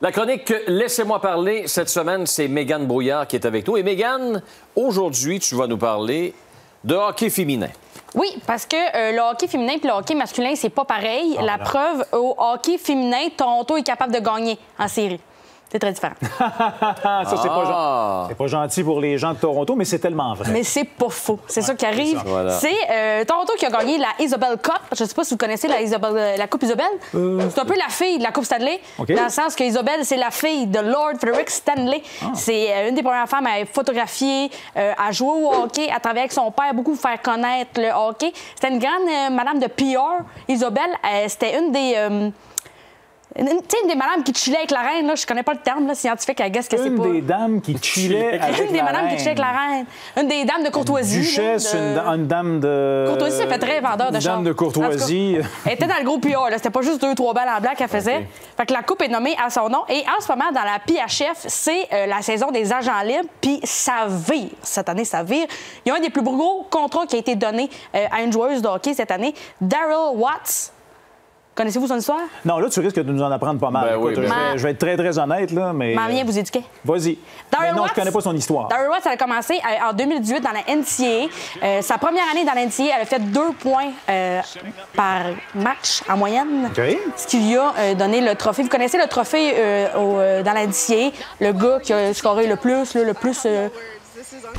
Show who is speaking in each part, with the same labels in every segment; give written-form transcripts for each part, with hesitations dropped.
Speaker 1: La chronique Laissez-moi parler, cette semaine, c'est Mégane Brouillard qui est avec nous. Et Mégane, aujourd'hui, tu vas nous parler de hockey féminin.
Speaker 2: Oui, parce que le hockey féminin et le hockey masculin, c'est pas pareil. La preuve, au hockey féminin, Toronto est capable de gagner en série. C'est très différent.
Speaker 3: Ça, c'est pas gentil pour les gens de Toronto, mais c'est tellement vrai.
Speaker 2: Mais c'est pas faux. C'est ça qui arrive.
Speaker 1: Voilà.
Speaker 2: C'est Toronto qui a gagné la Isabelle Cup. Je sais pas si vous connaissez la Coupe Isabelle. C'est un peu la fille de la Coupe Stanley, dans le sens que Isabelle, c'est la fille de Lord Frederick Stanley. C'est une des premières femmes à photographier, à jouer au hockey, à travailler avec son père, beaucoup faire connaître le hockey. C'était une grande madame de PR. Isabelle, c'était une des... Tu sais, une des madames qui chillait avec la reine, là, je connais pas le terme là, scientifique, I guess que c'est pas...
Speaker 3: Une des dames qui chillait avec la reine.
Speaker 2: Une des madames qui chillait avec la reine. Une des dames de courtoisie.
Speaker 3: Duchesse, une dame de...
Speaker 2: Courtoisie, ça fait très vendeur de char.
Speaker 3: Une dame de courtoisie.
Speaker 2: Elle était dans le gros PR, là. C'était pas juste 2-3 balles en blanc qu'elle faisait. Okay. Fait que la coupe est nommée à son nom. Et en ce moment, dans la PHF, c'est la saison des agents libres, puis ça vire. Cette année, ça vire. Il y a un des plus gros contrats qui a été donné à une joueuse de hockey cette année, Daryl Watts. Connaissez-vous son histoire?
Speaker 3: Non, là, tu risques de nous en apprendre pas mal.
Speaker 1: Ben oui,
Speaker 3: je vais être très, très honnête, là, mais...
Speaker 2: M'en viens vous éduquer.
Speaker 3: Vas-y. Non, je connais pas son histoire.
Speaker 2: Daryl Watts, elle a commencé en 2018 dans la NCAA. Sa première année dans la NCAA, elle a fait 2 points par match en moyenne.
Speaker 3: OK.
Speaker 2: Ce qui lui a donné le trophée. Vous connaissez le trophée dans la NCAA? Le gars qui a scoré le plus,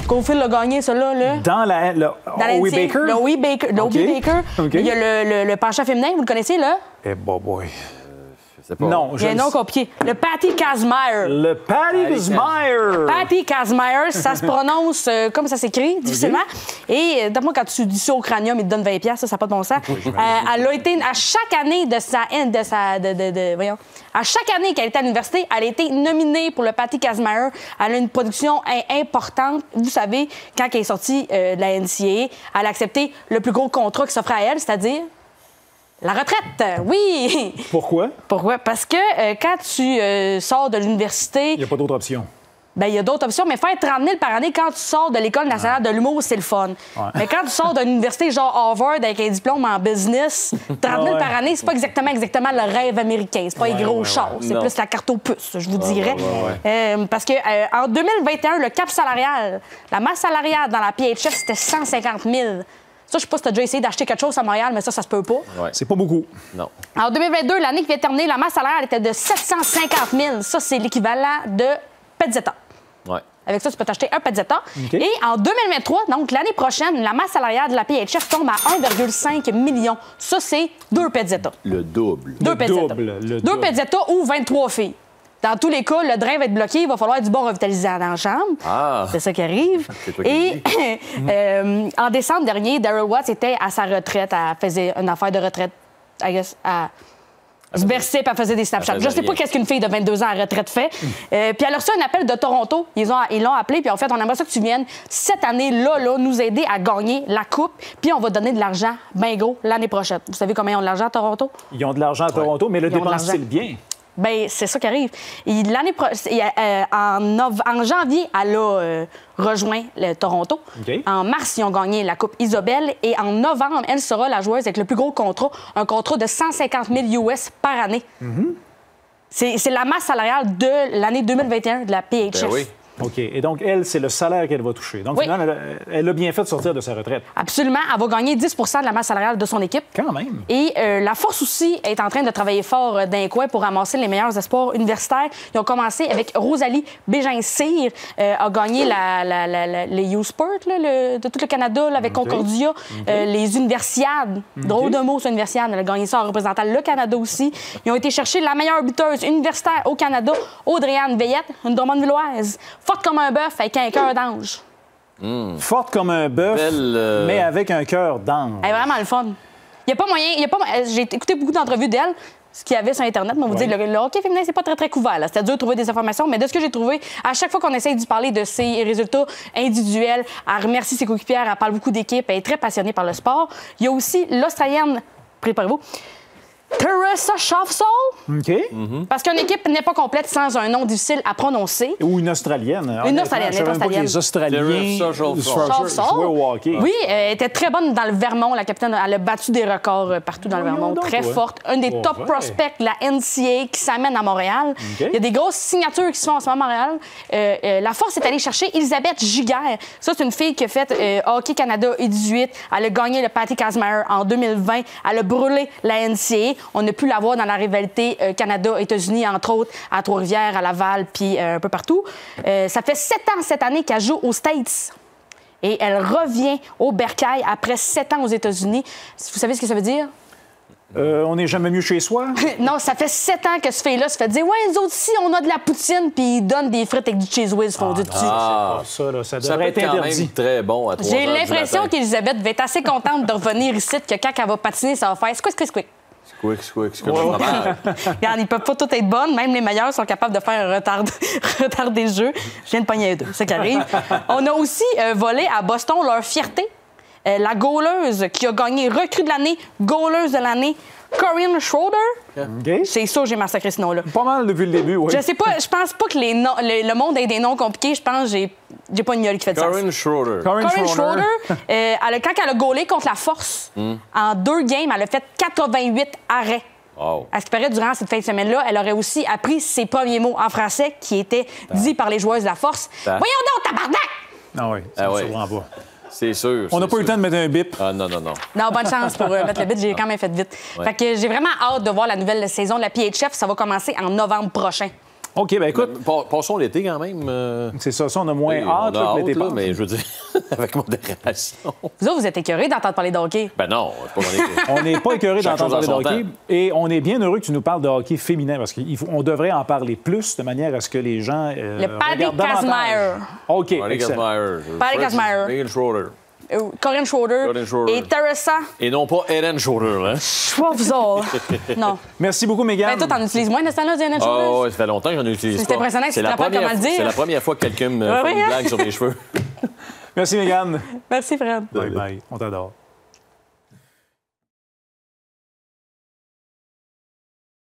Speaker 2: Cofield l'a gagné, celui-là. Là.
Speaker 3: Dans la Owie Baker?
Speaker 2: Le Owie Baker. Il y a le penchant féminin, vous le connaissez, là?
Speaker 3: Eh, boy.
Speaker 1: Non,
Speaker 2: il y a un nom compliqué. Le Patty Kazmaier.
Speaker 3: Le Patty Kazmaier.
Speaker 2: Patty Kazmaier, ça se prononce comme ça s'écrit, difficilement. Et d'après moi, quand tu dis ça au cranium, il te donne 20$, ça n'a pas de bon sens. Elle a été, à chaque année à chaque année qu'elle était à l'université, elle a été nominée pour le Patty Kazmaier. Elle a une production importante. Vous savez, quand elle est sortie de la NCAA, elle a accepté le plus gros contrat qui s'offrait à elle, c'est-à-dire... la retraite, oui!
Speaker 3: Pourquoi?
Speaker 2: Pourquoi? Parce que quand tu sors de l'université...
Speaker 3: Il n'y a pas d'autre option.
Speaker 2: Bien, il y a d'autres options, mais faire 30 000 par année quand tu sors de l'École nationale de l'humour, c'est le fun. Ouais. Mais quand tu sors d'une université genre Harvard avec un diplôme en business, 30 000 par année, c'est pas exactement le rêve américain. C'est pas les gros chars, c'est plus la carte aux puces, je vous dirais. Parce que en 2021, le cap salarial, la masse salariale dans la PHF, c'était 150 000. Ça, je sais pas si tu as déjà essayé d'acheter quelque chose à Montréal, mais ça se peut pas.
Speaker 1: Ouais.
Speaker 3: C'est pas beaucoup.
Speaker 1: Non.
Speaker 2: En 2022, l'année qui vient de terminer, la masse salariale était de 750 000. Ça, c'est l'équivalent de Pezzetta.
Speaker 1: Ouais.
Speaker 2: Avec ça, tu peux t'acheter un Pezzetta.
Speaker 3: Okay.
Speaker 2: Et en 2023, donc l'année prochaine, la masse salariale de la PHF tombe à 1,5 million. Ça, c'est 2 Pezzetta.
Speaker 1: Le double.
Speaker 2: 2 Pezzetta. 2 Pezzetta ou 23 filles. Dans tous les cas, le drain va être bloqué, il va falloir du bon revitalisant dans la chambre. Ah. C'est ça qui arrive. Et en décembre dernier, Daryl Watts était à sa retraite. Elle faisait une affaire de retraite, I guess, se berçait puis elle faisait des Snapchats. Je sais pas qu'est-ce qu'une fille de 22 ans à retraite fait. Puis elle a reçu un appel de Toronto. Ils l'ont appelé, puis en fait, on aimerait ça que tu viennes cette année-là, nous aider à gagner la coupe, puis on va donner de l'argent bien gros l'année prochaine. Vous savez combien ils ont de l'argent à Toronto?
Speaker 3: Ils ont de l'argent à Toronto, mais le dépensent-ils bien? Bien,
Speaker 2: c'est ça qui arrive. En janvier, elle a rejoint le Toronto. Okay. En mars, ils ont gagné la Coupe Isabelle. Et en novembre, elle sera la joueuse avec le plus gros contrat, un contrat de 150 000 US par année. C'est la masse salariale de l'année 2021 de la PHF.
Speaker 1: Ben oui.
Speaker 3: OK. Et donc, elle, c'est le salaire qu'elle va toucher. Donc, finalement, elle a bien fait de sortir de sa retraite.
Speaker 2: Absolument. Elle va gagner 10 de la masse salariale de son équipe.
Speaker 3: Quand même.
Speaker 2: Et la Force aussi est en train de travailler fort d'un coin pour ramasser les meilleurs espoirs universitaires. Ils ont commencé avec Rosalie Bégin-Cyr, a gagné les U-Sport de tout le Canada là, avec Concordia, les Universiades. Drôle de mot, c'est Universiade. Elle a gagné ça en représentant le Canada aussi. Ils ont été chercher la meilleure buteuse universitaire au Canada, Audrey-Anne Veillette, une Drummondvilloise. Forte comme un bœuf avec un cœur d'ange.
Speaker 3: Forte comme un bœuf, mais avec un cœur d'ange.
Speaker 2: Elle est vraiment le fun. Il n'y a pas moyen. J'ai écouté beaucoup d'entrevues d'elle, ce qu'il y avait sur Internet. Mais on vous dit le hockey féminin, c'est pas très, très couvert. C'était dur de trouver des informations. Mais de ce que j'ai trouvé, à chaque fois qu'on essaye d'y parler de ses résultats individuels, elle remercie ses coéquipières, elle parle beaucoup d'équipe, elle est très passionnée par le sport. Il y a aussi l'Australienne, préparez-vous, Teresa Schaffsall.
Speaker 3: OK.
Speaker 2: Parce qu'une équipe n'est pas complète sans un nom difficile à prononcer.
Speaker 3: Ou une Australienne.
Speaker 2: Une Australienne.
Speaker 3: Je savais même pas que les Australiens jouaient au hockey.
Speaker 2: Oui, elle était très bonne dans le Vermont. La capitaine, elle a battu des records partout dans le Vermont. Très forte. Un des top prospects de la NCAA qui s'amène à Montréal. Il y a des grosses signatures qui se font en ce moment à Montréal. La Force est allée chercher Elisabeth Giguère. Ça, c'est une fille qui a fait Hockey Canada U18. Elle a gagné le Patty Kazmaier en 2020. Elle a brûlé la NCAA. On a pu la voir dans la rivalité Canada-États-Unis, entre autres, à Trois-Rivières, à Laval, puis un peu partout. Ça fait 7 ans cette année qu'elle joue aux States. Et elle revient au bercail après 7 ans aux États-Unis. Vous savez ce que ça veut dire?
Speaker 3: On n'est jamais mieux chez soi?
Speaker 2: Non, ça fait 7 ans que ce fille-là se fait dire « Ouais, nous autres ici, on a de la poutine, puis ils donnent des frites avec du cheese whiz fondu dessus. »
Speaker 3: Ça, là, ça devrait être
Speaker 1: quand
Speaker 3: interdit.
Speaker 1: même très bon à 3
Speaker 2: J'ai l'impression qu'Elisabeth va être assez contente de revenir ici, que quand elle va patiner, ça va faire « squick, squick, squick ».
Speaker 1: C'est comme un fromage.
Speaker 2: Regarde, ils peuvent pas tous être bonnes. Même les meilleurs sont capables de faire un retard des jeux. Je viens de pogner les deux. C'est ça qui arrive. On a aussi volé à Boston leur fierté. La goaleuse qui a gagné recrue de l'année, goaleuse de l'année, Corinne Schroeder.
Speaker 3: Okay.
Speaker 2: C'est sûr, j'ai massacré ce nom-là.
Speaker 3: Pas mal depuis le début, oui.
Speaker 2: Je sais pas, je pense pas que le monde ait des noms compliqués. Je pense que j'ai pas une gueule qui fait de sens.
Speaker 1: Corinne Schroeder.
Speaker 2: Corinne Schroeder, quand elle a gaulé contre la Force, en 2 games, elle a fait 88 arrêts.
Speaker 1: Wow.
Speaker 2: À ce qui paraît, durant cette fin de semaine-là, elle aurait aussi appris ses premiers mots en français qui étaient dits par les joueuses de la Force. Voyons donc, tabarnak!
Speaker 3: Ah oui, ça me surprend pas.
Speaker 1: C'est sûr.
Speaker 3: On n'a pas eu le temps de mettre un bip.
Speaker 1: Ah non.
Speaker 2: Non, bonne chance pour mettre le bip. J'ai quand même fait vite.
Speaker 1: Ouais.
Speaker 2: Fait que j'ai vraiment hâte de voir la nouvelle saison de la PHF. Ça va commencer en novembre prochain.
Speaker 3: OK, bien écoute.
Speaker 1: Passons l'été quand même.
Speaker 3: C'est ça, on a moins hâte que l'été passe.
Speaker 1: Mais je veux dire, avec modération.
Speaker 2: Vous autres, vous êtes écœurés d'entendre parler de hockey?
Speaker 1: Ben non, c'est pas
Speaker 3: on n'est pas écœurés d'entendre parler de hockey.
Speaker 1: temps.
Speaker 3: Et on est bien heureux que tu nous parles de hockey féminin parce qu'on devrait en parler plus de manière à ce que les gens.
Speaker 2: Le Patty Kazmaier.
Speaker 3: OK,
Speaker 2: Patty Kazmaier.
Speaker 1: Megan Schroeder.
Speaker 2: Corinne Schroeder. Et Teresa.
Speaker 1: Et non pas Ellen Schroeder, hein?
Speaker 2: Schwarzall. Non.
Speaker 3: Merci beaucoup, Mégane.
Speaker 2: Ben, toi, t'en utilises moins de ce temps-là, Ellen Schroeder?
Speaker 1: Oh, ça fait longtemps que j'en utilise pas.
Speaker 2: C'est impressionnant que tu te rappelles comment le dire.
Speaker 1: C'est la première fois que quelqu'un me fait une blague sur mes cheveux.
Speaker 3: Merci, Mégane.
Speaker 2: Merci, Fred.
Speaker 3: Bye bye. On t'adore.